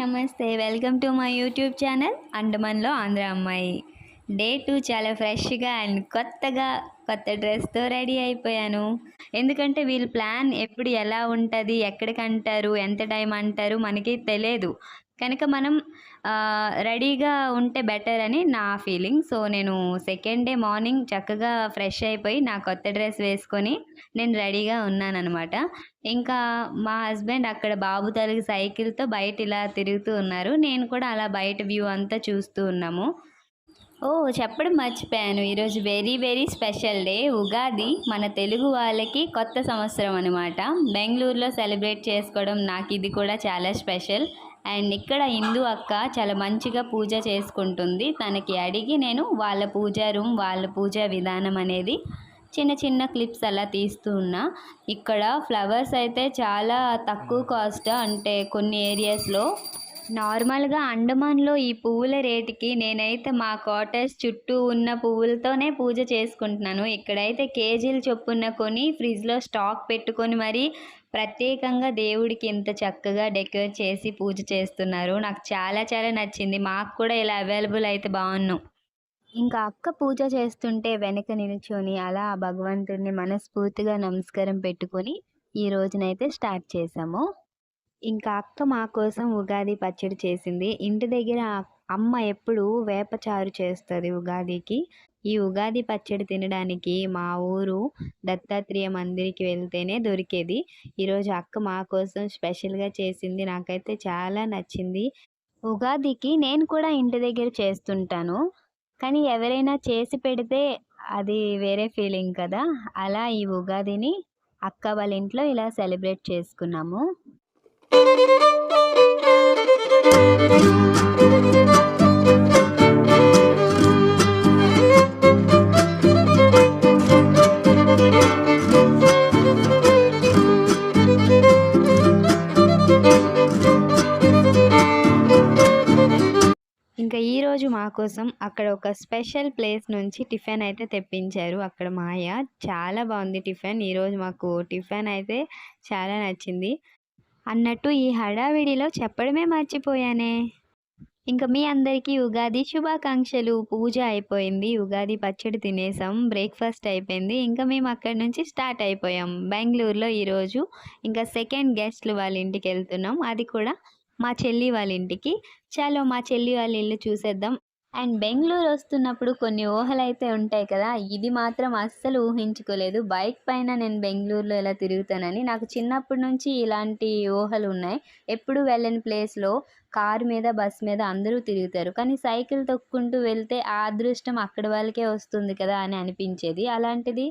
నమస్తే. Welcome to my YouTube channel అండమాన్లో ఆంధ్ర అమ్మాయి. డే 2 చాలా ఫ్రెష్గా అండ్ కొత్త డ్రెస్తో రెడీ అయిపోయాను. ఎందుకంటే వీళ్ళ ప్లాన్ ఎప్పుడు ఎలా ఉంటుంది, ఎక్కడికంటారు, ఎంత టైం అంటారు మనకి తెలియదు. కనుక మనం రెడీగా ఉంటే బెటర్ అని నా ఫీలింగ్. సో నేను సెకండ్ డే మార్నింగ్ చక్కగా ఫ్రెష్ అయిపోయి నా కొత్త డ్రెస్ వేసుకొని నేను రెడీగా ఉన్నానన్నమాట. ఇంకా మా హస్బెండ్ అక్కడ బాబు తలకి సైకిల్తో బయట ఇలా తిరుగుతూ ఉన్నారు. నేను కూడా అలా బయట వ్యూ అంతా చూస్తూ ఉన్నాము. చెప్పడం మర్చిపోయాను, ఈరోజు వెరీ స్పెషల్ డే. ఉగాది మన తెలుగు వాళ్ళకి కొత్త సంవత్సరం అనమాట. బెంగళూరులో సెలబ్రేట్ చేసుకోవడం నాకు ఇది కూడా చాలా స్పెషల్. అండ్ ఇక్కడ హిందూ అక్క చాలా మంచిగా పూజ చేసుకుంటుంది. తనకి అడిగి నేను వాళ్ళ పూజా రూమ్, వాళ్ళ పూజా విధానం అనేది చిన్న క్లిప్స్ అలా తీస్తూ ఉన్నా. ఇక్కడ ఫ్లవర్స్ అయితే చాలా తక్కువ కాస్ట్, అంటే కొన్ని ఏరియాస్లో నార్మల్గా అండమాన్లో ఈ పువ్వుల రేటుకి నేనైతే మా క్వార్టర్స్ చుట్టూ ఉన్న పువ్వులతోనే పూజ చేసుకుంటున్నాను. ఇక్కడైతే కేజీలు చొప్పున కొని ఫ్రిడ్జ్లో స్టాక్ పెట్టుకొని మరీ ప్రత్యేకంగా దేవుడికి ఇంత చక్కగా డెకరేట్ చేసి పూజ చేస్తున్నారు. నాకు చాలా నచ్చింది. మాకు కూడా ఇలా అవైలబుల్ అయితే బాగున్నాం. ఇంకా అక్క పూజ చేస్తుంటే వెనక నిల్చొని అలా భగవంతుడిని మనస్ఫూర్తిగా నమస్కారం పెట్టుకొని ఈ రోజునైతే స్టార్ట్ చేసాము. ఇంకా అక్క మా కోసం ఉగాది పచ్చడి చేసింది. ఇంటి దగ్గర అమ్మ ఎప్పుడు వేపచారు చేస్తుంది ఉగాదికి. ఈ ఉగాది పచ్చడి తినడానికి మా ఊరు దత్తాత్రేయ మందిరికి వెళ్తేనే దొరికేది. ఈరోజు అక్క మా కోసం స్పెషల్గా చేసింది. నాకైతే చాలా నచ్చింది. ఉగాదికి నేను కూడా ఇంటి దగ్గర చేస్తుంటాను, కానీ ఎవరైనా చేసి పెడితే అది వేరే ఫీలింగ్ కదా. అలా ఈ ఉగాదిని అక్క వాళ్ళ ఇంట్లో ఇలా సెలబ్రేట్ చేసుకున్నాము. ఇంకా ఈరోజు మా కోసం అక్కడ ఒక స్పెషల్ ప్లేస్ నుంచి టిఫిన్ అయితే తెప్పించారు. అక్కడ మాయ చాలా బాగుంది టిఫిన్. ఈరోజు మాకు టిఫిన్ అయితే చాలా నచ్చింది. అన్నట్టు ఈ హడావిడిలో చెప్పడమే మర్చిపోయానే. ఇంకా మీ అందరికీ ఉగాది శుభాకాంక్షలు. పూజ అయిపోయింది, ఉగాది పచ్చడి తినేసాం, బ్రేక్ఫాస్ట్ అయిపోయింది. ఇంకా మేము అక్కడి నుంచి స్టార్ట్ అయిపోయాం బెంగళూరులో. ఈరోజు ఇంకా సెకండ్ గెస్ట్లు వాళ్ళ ఇంటికి వెళ్తున్నాం, అది కూడా మా చెల్లి వాళ్ళ ఇంటికి. చలో మా చెల్లి వాళ్ళ ఇల్లు చూసేద్దాం. అండ్ బెంగళూరు వస్తున్నప్పుడు కొన్ని ఊహలు అయితే ఉంటాయి కదా, ఇది మాత్రం అస్సలు ఊహించుకోలేదు. బైక్ పైన నేను బెంగళూరులో ఇలా తిరుగుతానని. నాకు చిన్నప్పటి నుంచి ఇలాంటి ఊహలు ఉన్నాయి. ఎప్పుడు వెళ్ళని ప్లేస్లో కారు మీద, బస్ మీద అందరూ తిరుగుతారు, కానీ సైకిల్ తొక్కుంటూ వెళ్తే ఆ అదృష్టం అక్కడ వాళ్ళకే వస్తుంది కదా అని అనిపించేది. అలాంటిది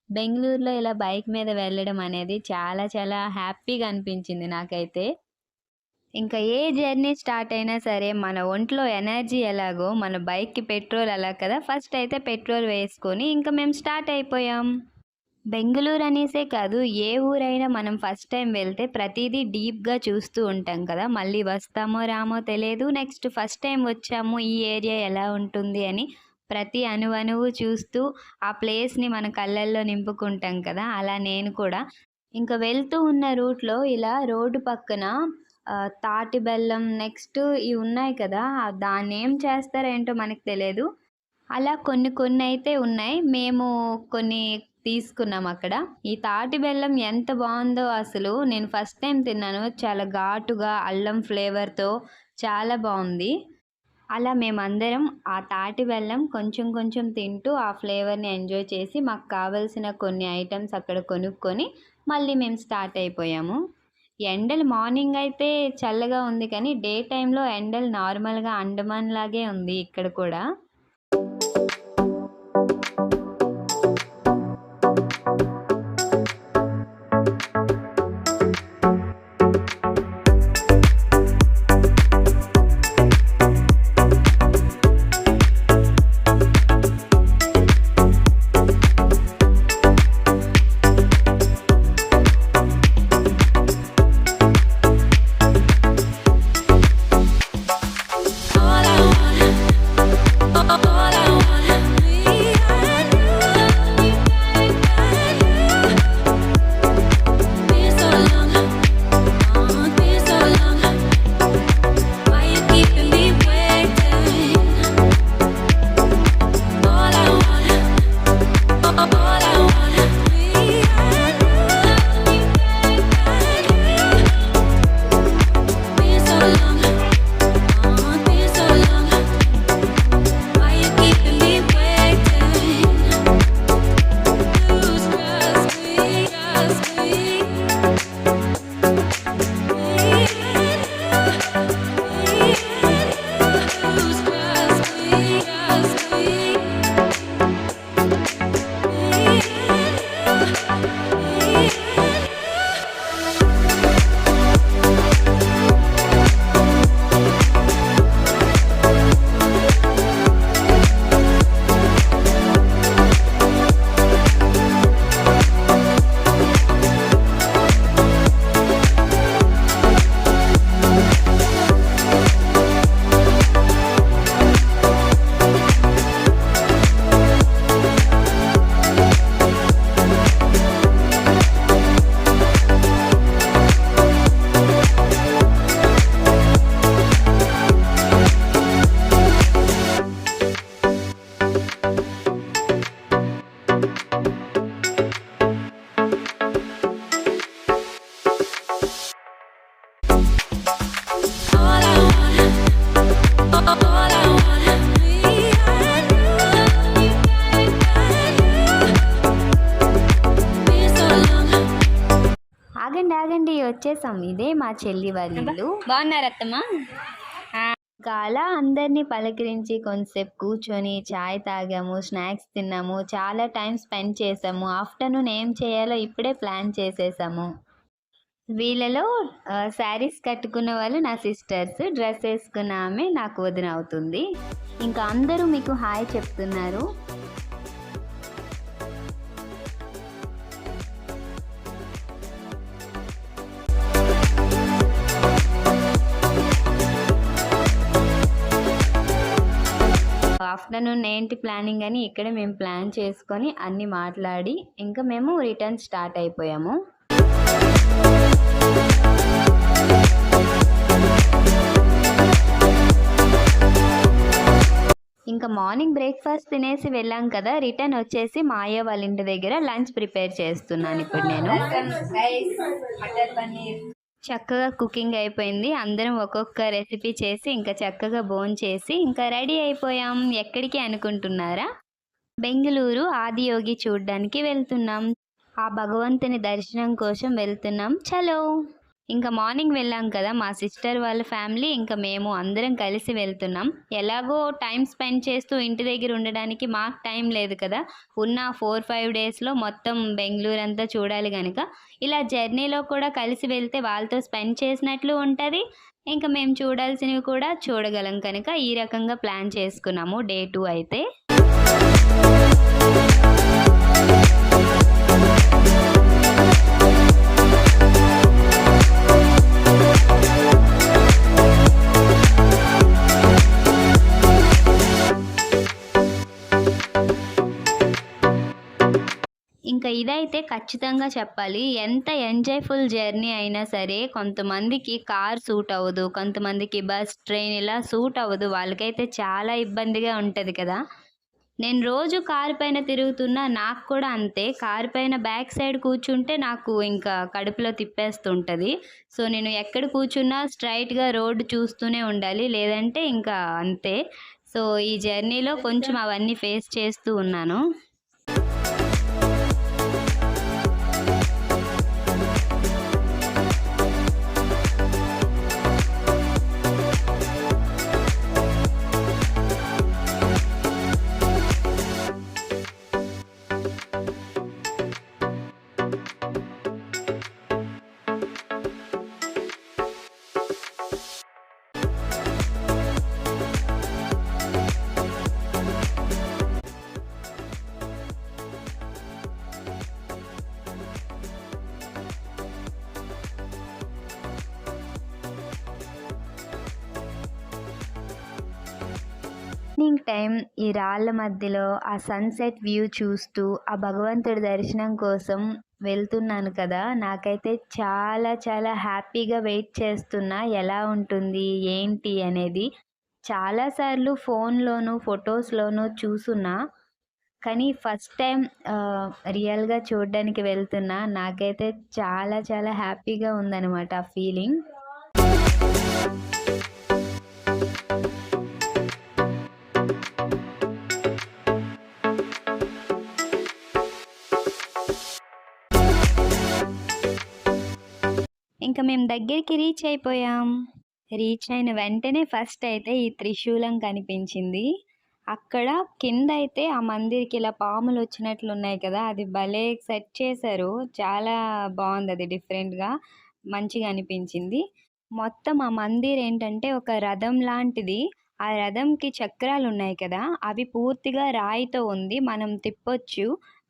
బెంగళూరులో ఇలా బైక్ మీద వెళ్ళడం అనేది చాలా హ్యాపీగా అనిపించింది నాకైతే. ఇంకా ఏ జర్నీ స్టార్ట్ అయినా సరే మన ఒంట్లో ఎనర్జీ ఎలాగో మన బైక్కి పెట్రోల్ అలా కదా. ఫస్ట్ అయితే పెట్రోల్ వేసుకొని ఇంకా మేము స్టార్ట్ అయిపోయాం. బెంగళూరు అనేసే కాదు, ఏ ఊరైనా మనం ఫస్ట్ టైం వెళ్తే ప్రతిదీ డీప్గా చూస్తూ ఉంటాం కదా. మళ్ళీ వస్తామో రామో తెలియదు. నెక్స్ట్ ఫస్ట్ టైం వచ్చాము, ఈ ఏరియా ఎలా ఉంటుంది అని ప్రతి అణువు చూస్తూ ఆ ప్లేస్ని మన కళ్ళల్లో నింపుకుంటాం కదా. అలా నేను కూడా ఇంకా వెళ్తూ ఉన్న రూట్లో ఇలా రోడ్డు పక్కన తాటి బెల్లం, నెక్స్ట్ ఇవి ఉన్నాయి కదా, దాన్ని ఏం చేస్తారేంటో మనకు తెలియదు. అలా కొన్ని అయితే ఉన్నాయి. మేము కొన్ని తీసుకున్నాం అక్కడ. ఈ తాటి బెల్లం ఎంత బాగుందో అసలు. నేను ఫస్ట్ టైం తిన్నాను. చాలా ఘాటుగా అల్లం ఫ్లేవర్తో చాలా బాగుంది. అలా మేమందరం ఆ తాటి బెల్లం కొంచెం తింటూ ఆ ఫ్లేవర్ని ఎంజాయ్ చేసి మాకు కావాల్సిన కొన్ని ఐటమ్స్ అక్కడ కొనుక్కొని మళ్ళీ మేము స్టార్ట్ అయిపోయాము. ఎండలు మార్నింగ్ అయితే చల్లగా ఉంది, కానీ డే టైంలో ఎండలు నార్మల్గా అండమాన్ లాగే ఉంది ఇక్కడ కూడా. All I want వచ్చేసాం. ఇదే మా చెల్లి వాళ్ళ ఇల్లు. బాగున్నారు అత్తమ్మ? ఇంకా అలా అందరినీ పలకరించి కొంతసేపు కూర్చొని చాయ్ తాగాము, స్నాక్స్ తిన్నాము, చాలా టైం స్పెండ్ చేసాము. ఆఫ్టర్నూన్ ఏం చేయాలో ఇప్పుడే ప్లాన్ చేసేసాము. వీళ్ళలో శారీస్ కట్టుకున్న వాళ్ళు నా సిస్టర్స్, డ్రెస్ వేసుకున్న ఆమె నాకు వదిన అవుతుంది. ఇంకా అందరూ మీకు హాయ్ చెప్తున్నారు. ఆఫ్టర్నూన్ ఏంటి ప్లానింగ్ అని ఇక్కడ మేము ప్లాన్ చేసుకొని అన్నీ మాట్లాడి ఇంకా మేము రిటర్న్ స్టార్ట్ అయిపోయాము. ఇంకా మార్నింగ్ బ్రేక్ఫాస్ట్ తినేసి వెళ్ళాం కదా, రిటర్న్ వచ్చేసి మా అయ్య వాళ్ళ ఇంటి దగ్గర లంచ్ ప్రిపేర్ చేస్తున్నాను ఇప్పుడు నేను. చక్కగా కుకింగ్ అయిపోయింది. అందరం ఒక్కొక్క రెసిపీ చేసి ఇంకా చక్కగా భోంచేసి ఇంకా రెడీ అయిపోయాం. ఎక్కడికి అనుకుంటున్నారా? బెంగళూరు ఆదియోగి చూడ్డానికి వెళ్తున్నాం. ఆ భగవంతుని దర్శనం కోసం వెళ్తున్నాం. చలో! ఇంకా మార్నింగ్ వెళ్ళాం కదా, మా సిస్టర్ వాళ్ళ ఫ్యామిలీ ఇంకా మేము అందరం కలిసి వెళ్తున్నాం. ఎలాగో టైం స్పెండ్ చేస్తూ ఇంటి దగ్గర ఉండడానికి మాకు టైం లేదు కదా, ఉన్న 4-5 డేస్లో మొత్తం బెంగళూరు అంతా చూడాలి కనుక ఇలా జర్నీలో కూడా కలిసి వెళ్తే వాళ్ళతో స్పెండ్ చేసినట్లు ఉంటుంది, ఇంకా మేము చూడాల్సినవి కూడా చూడగలం కనుక ఈ రకంగా ప్లాన్ చేసుకున్నాము. డే 2 అయితే ఇంకా ఇదైతే ఖచ్చితంగా చెప్పాలి, ఎంత ఎంజాయ్ఫుల్ జర్నీ అయినా సరే కొంతమందికి కార్ సూట్ అవ్వదు, కొంతమందికి బస్, ట్రైన్ ఇలా సూట్ అవ్వదు. వాళ్ళకైతే చాలా ఇబ్బందిగా ఉంటుంది కదా. నేను రోజు కారు పైన తిరుగుతున్నా, నాకు కూడా అంతే. కారు పైన బ్యాక్ సైడ్ కూర్చుంటే నాకు ఇంకా కడుపులో తిప్పేస్తుంటుంది. సో నేను ఎక్కడ కూర్చున్నా స్ట్రైట్గా రోడ్డు చూస్తూనే ఉండాలి, లేదంటే ఇంకా అంతే. సో ఈ జర్నీలో కొంచెం అవన్నీ ఫేస్ చేస్తూ ఉన్నాను. ఈవినింగ్ టైం ఈ రాళ్ళ మధ్యలో ఆ సన్సెట్ వ్యూ చూస్తూ ఆ భగవంతుడి దర్శనం కోసం వెళ్తున్నాను కదా, నాకైతే చాలా చాలా హ్యాపీగా వెయిట్ చేస్తున్నా ఎలా ఉంటుంది ఏంటి అనేది. చాలాసార్లు ఫోన్లోను ఫొటోస్లోనూ చూసున్నా, కానీ ఫస్ట్ టైం రియల్గా చూడడానికి వెళ్తున్నా. నాకైతే చాలా చాలా హ్యాపీగా ఉందన్నమాట ఆ ఫీలింగ్. ఇంకా మేము దగ్గరికి రీచ్ అయిపోయాం. రీచ్ అయిన వెంటనే ఫస్ట్ అయితే ఈ త్రిశూలం కనిపించింది. అక్కడ కింద అయితే ఆ మందిర్కి ఇలా పాములు వచ్చినట్లు ఉన్నాయి కదా, అది భలే సెట్ చేశారు. చాలా బాగుంది, అది డిఫరెంట్గా మంచిగా అనిపించింది. మొత్తం ఆ మందిర్ ఏంటంటే ఒక రథం లాంటిది. ఆ రథంకి చక్రాలు ఉన్నాయి కదా, అవి పూర్తిగా రాయితో ఉంది. మనం తిప్పొచ్చు,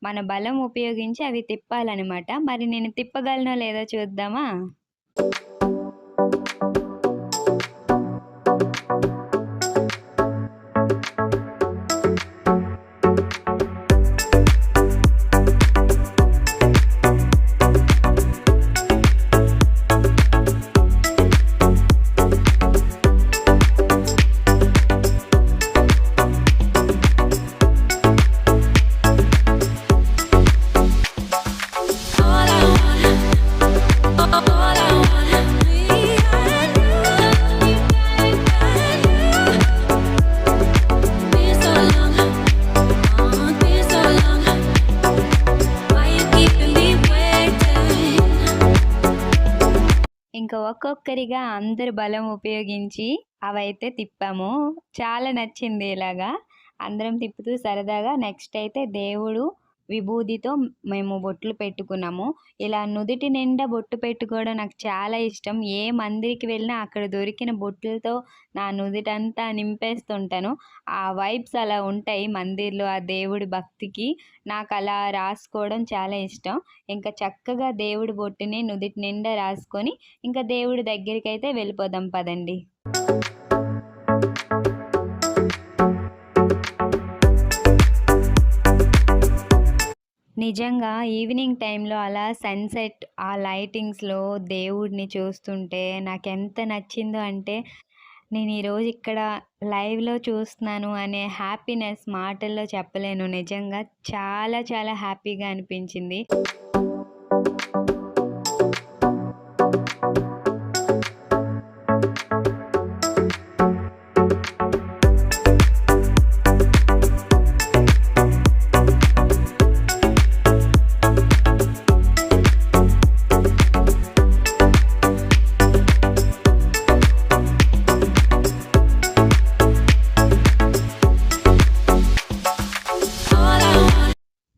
మన బలం ఉపయోగించి అవి తిప్పాలన్నమాట. మరి నేను తిప్పగలనో లేదో చూద్దామా? All I want ఒక్కొక్కరిగా అందరు బలం ఉపయోగించి అవైతే తిప్పాము. చాలా నచ్చింది ఇలాగా. అందరం తిప్పుతూ సరదాగా నెక్స్ట్ అయితే దేవుడు విభూదితో మేము బొట్లు పెట్టుకున్నాము. ఇలా నుదిటి నిండా బొట్టు పెట్టుకోవడం నాకు చాలా ఇష్టం. ఏ మందిరికి వెళ్ళినా అక్కడ దొరికిన బొట్లతో నా నుదిటంతా నింపేస్తుంటాను. ఆ వైబ్స్ అలా ఉంటాయి మందిర్‌లో ఆ దేవుడి భక్తికి. నాకలా రాసుకోవడం చాలా ఇష్టం. ఇంకా చక్కగా దేవుడి బొట్టుని నుదిటి నిండా రాసుకొని, ఇంకా దేవుడి దగ్గరికైతే వెళ్ళిపోదాం పదండి. నిజంగా ఈవినింగ్ టైంలో అలా సన్‌సెట్ ఆ లైటింగ్స్‌లో దేవుడిని చూస్తుంటే నాకెంత నచ్చిందో అంటే, నేను ఈరోజు ఇక్కడ లైవ్‌లో చూస్తున్నాను అనే హ్యాపీనెస్ మాటల్లో చెప్పలేను. నిజంగా చాలా చాలా హ్యాపీగా అనిపించింది.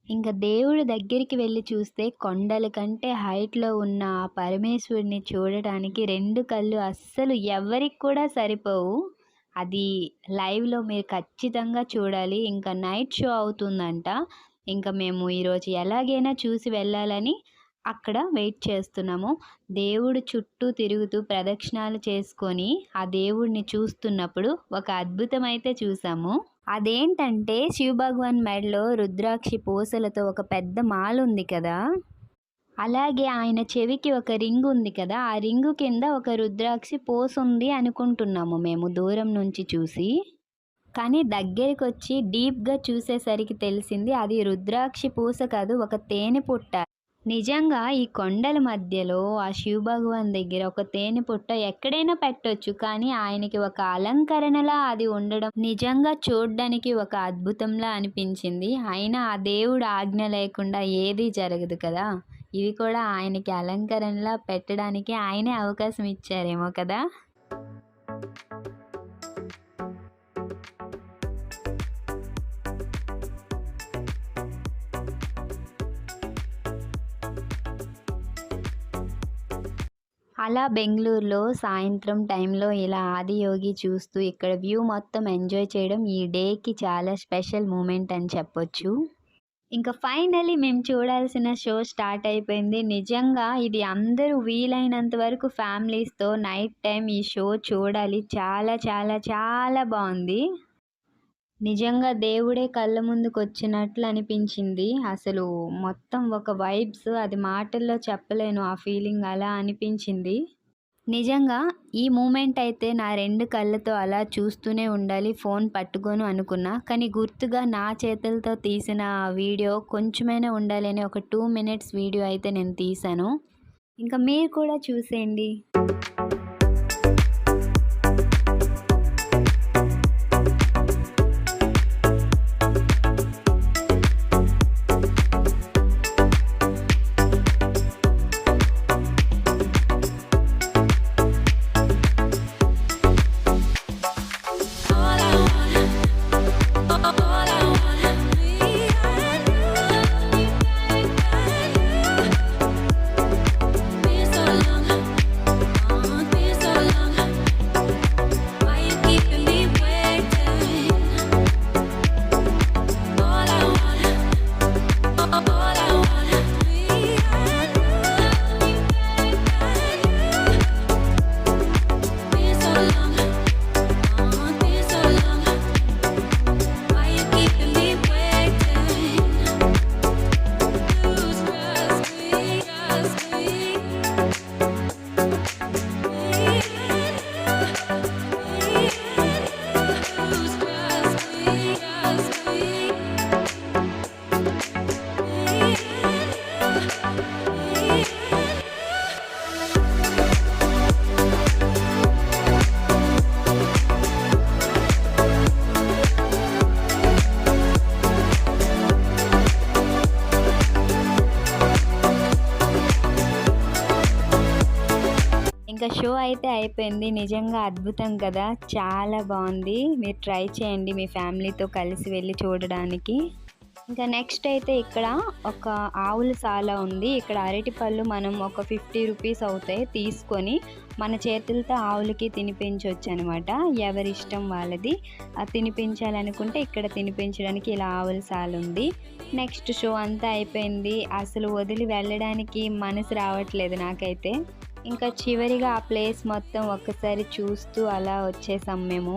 ఇంక దేవుడి దగ్గరికి వెళ్లి చూస్తే కొండల కంటే హైట్‌లో ఉన్న ఆ పరమేశ్వరుడిని చూడటానికి 2 కళ్ళు అస్సలు ఎవ్వరికి కూడా సరిపోవు. అది లైవ్‌లో మీరు ఖచ్చితంగా చూడాలి. ఇంకా నైట్ షో అవుతుందంట. ఇంక మేము ఈరోజు ఎలాగైనా చూసి వెళ్ళాలని అక్కడ వెయిట్ చేస్తున్నాము. దేవుడు చుట్టూ తిరుగుతూ ప్రదక్షిణాలు చేసుకొని, ఆ దేవుడిని చూస్తున్నప్పుడు ఒక అద్భుతం అయితే చూసాము. అదేంటంటే శివభగవాన్ మెడలో రుద్రాక్షి పూసలతో ఒక పెద్ద మాల ఉంది కదా! అలాగే ఆయన చెవికి ఒక రింగ్ ఉంది కదా! ఆ రింగు కింద ఒక రుద్రాక్షి పోసుంది అనుకుంటున్నాము మేము దూరం నుంచి చూసి. కానీ దగ్గరికొచ్చి డీప్‌గా చూసేసరికి తెలిసింది అది రుద్రాక్షి పూస కాదు, ఒక తేనె పుట్ట. నిజంగా ఈ కొండల మధ్యలో ఆ శివ భగవాన్ దగ్గర ఒక తేనె పుట్ట ఎక్కడైనా పెట్టొచ్చు. కానీ ఆయనకి ఒక అలంకరణలా అది ఉండడం నిజంగా చూడ్డానికి ఒక అద్భుతంలా అనిపించింది. అయినా ఆ దేవుడు ఆజ్ఞ లేకుండా ఏదీ జరగదు కదా! ఇవి కూడా ఆయనకి అలంకరణలా పెట్టడానికి ఆయనే అవకాశం ఇచ్చారేమో కదా! అలా బెంగుళూరులో సాయంత్రం టైంలో ఇలా ఆదియోగి చూస్తూ ఇక్కడ వ్యూ మొత్తం ఎంజాయ్ చేయడం ఈ డేకి చాలా స్పెషల్ మూమెంట్ అని చెప్పొచ్చు. ఇంకా ఫైనల్లీ మేము చూడాల్సిన షో స్టార్ట్ అయిపోయింది. నిజంగా ఇది అందరూ వీలైనంత వరకు ఫ్యామిలీస్‌తో నైట్ టైం ఈ షో చూడాలి. చాలా చాలా చాలా బావుంది. నిజంగా దేవుడే కళ్ళ ముందుకొచ్చినట్లు అనిపించింది. అసలు మొత్తం ఒక వైబ్స్ అది మాటల్లో చెప్పలేను. ఆ ఫీలింగ్ అలా అనిపించింది. నిజంగా ఈ మూమెంట్ అయితే నా 2 కళ్ళతో అలా చూస్తూనే ఉండాలి ఫోన్ పట్టుకోను అనుకున్నా. కానీ గుర్తుగా నా చేతులతో తీసిన వీడియో కొంచెమైనా ఉండాలి అని ఒక 2 మినిట్స్ వీడియో అయితే నేను తీశాను. ఇంకా మీరు కూడా చూసేయండి. షో అయితే అయిపోయింది. నిజంగా అద్భుతం కదా, చాలా బాగుంది. మీరు ట్రై చేయండి మీ ఫ్యామిలీతో కలిసి వెళ్ళి చూడడానికి. ఇంకా నెక్స్ట్ అయితే ఇక్కడ ఒక ఆవుల సాల ఉంది. ఇక్కడ అరటిపళ్ళు మనం ఒక 50 రూపీస్ అవుతాయి తీసుకొని మన చేతులతో ఆవులకి తినిపించవచ్చు అనమాట. ఎవరి ఇష్టం వాళ్ళది. తినిపించాలనుకుంటే ఇక్కడ తినిపించడానికి ఇలా ఆవుల సాల ఉంది. నెక్స్ట్ షో అంతా అయిపోయింది. అసలు వదిలి వెళ్ళడానికి మనసు రావట్లేదు నాకైతే. ఇంకా చివరిగా ఆ ప్లేస్ మొత్తం ఒక్కసారి చూస్తూ అలా వచ్చేసాం మేము.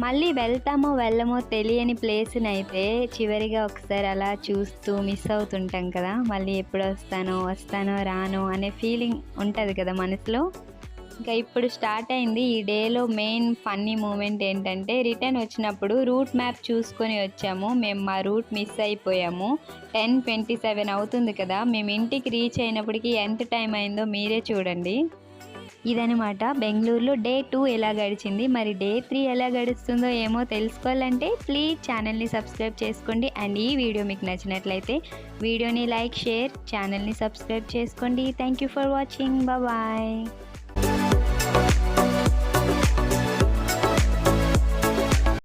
మళ్ళీ వెళ్తామో వెళ్ళమో తెలియని ప్లేస్ని అయితే చివరిగా ఒకసారి అలా చూస్తూ మిస్ అవుతుంటాం కదా. మళ్ళీ ఎప్పుడు వస్తానో రానో అనే ఫీలింగ్ ఉంటుంది కదా మనసులో. ఇంకా ఇప్పుడు స్టార్ట్ అయింది. ఈ డేలో మెయిన్ ఫన్నీ మూమెంట్ ఏంటంటే రిటర్న్ వచ్చినప్పుడు రూట్ మ్యాప్ చూసుకొని వచ్చాము. మేము మా రూట్ మిస్ అయిపోయాము. 10:27 అవుతుంది కదా. మేము ఇంటికి రీచ్ అయినప్పటికీ ఎంత టైం అయిందో మీరే చూడండి. ఇదనమాట బెంగళూరులో డే 2 ఎలా గడిచింది. మరి డే 3 ఎలా గడుస్తుందో ఏమో తెలుసుకోవాలంటే ప్లీజ్ ఛానల్ని సబ్స్క్రైబ్ చేసుకోండి. అండ్ ఈ వీడియో మీకు నచ్చినట్లయితే వీడియోని లైక్, షేర్, ఛానల్ని సబ్స్క్రైబ్ చేసుకోండి. Thank you for watching. Bye.